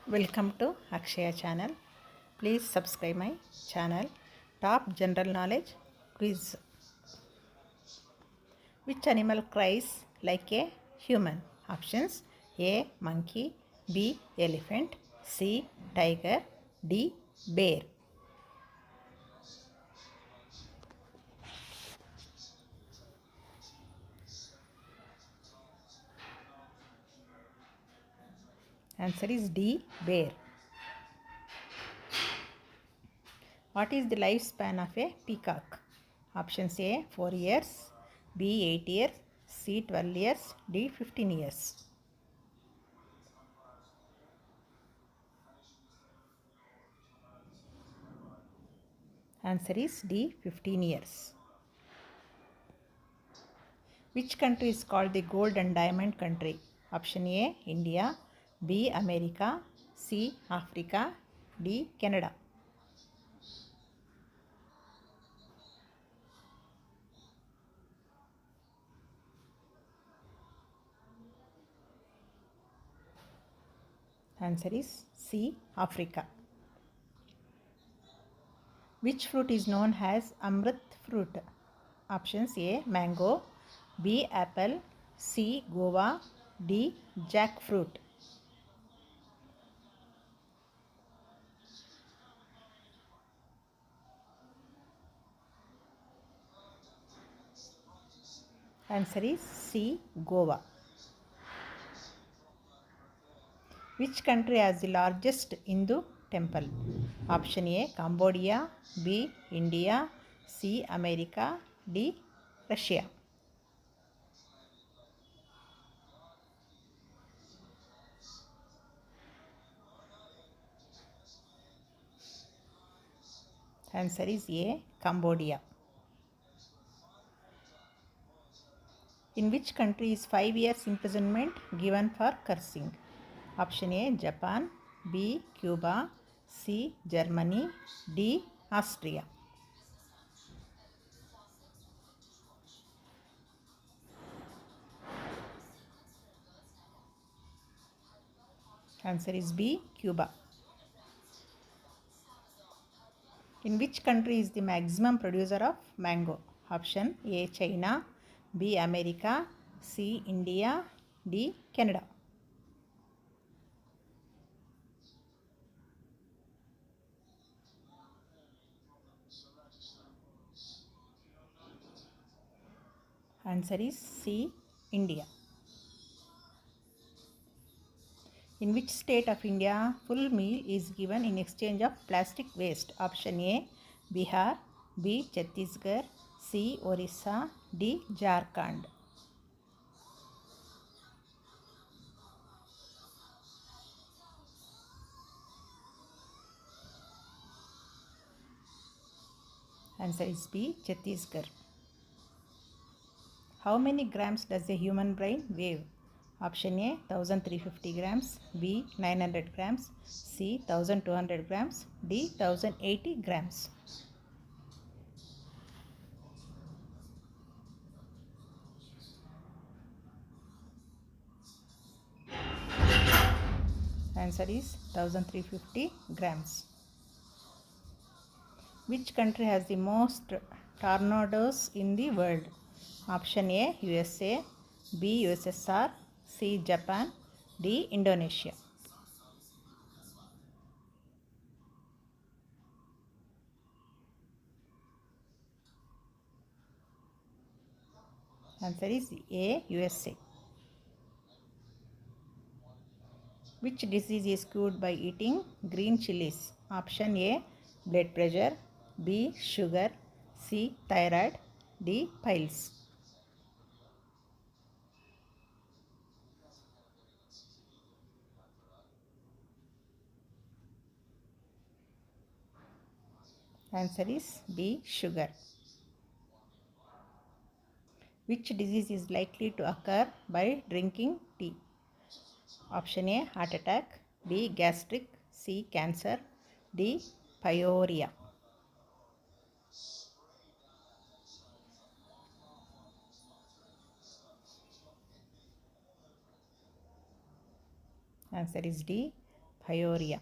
Welcome to Akshaya channel. Please subscribe my channel. Top general knowledge quiz. Which animal cries like a human? Options: A. Monkey, B. Elephant, C. Tiger, D. Bear. Answer is D. Bear. What is the lifespan of a peacock? Options: A. 4 years, B. 8 years, C. 12 years, D. 15 years. Answer is D. 15 years. Which country is called the gold and diamond country? Option A. India, B. America, C. Africa, D. Canada. Answer is C. Africa. Which fruit is known as Amrit fruit? Options: A. Mango, B. Apple, C. Guava, D. Jackfruit. Answer is C. Guava. Which country has the largest Hindu temple? Option A. Cambodia, B. India, C. America, D. Russia. Answer is A. Cambodia. In which country is 5 years imprisonment given for cursing? Option A. Japan, B. Cuba, C. Germany, D. Austria. Answer is B. Cuba. In which country is the maximum producer of mango? Option A. China, B. America, C. India, D. Canada. Answer is C. India. In which state of India full meal is given in exchange of plastic waste? Option A. Bihar, B. Chhattisgarh, C. Orissa, D. Jharkhand. Answer is B. Chhattisgarh. How many grams does a human brain weigh? Option A. 1350 grams, B. 900 grams, C. 1200 grams, D. 1080 grams. Answer is 1350 grams. Which country has the most tornadoes in the world? Option A. USA, B. USSR, C. Japan, D. Indonesia. Answer is A. USA. Which disease is cured by eating green chilies? Option A. Blood pressure, B. Sugar, C. Thyroid, D. Piles. Answer is B. Sugar. Which disease is likely to occur by drinking tea? Option A. Heart attack, B. Gastric, C. Cancer, D. Pyorrhea. Answer is D. Peoria.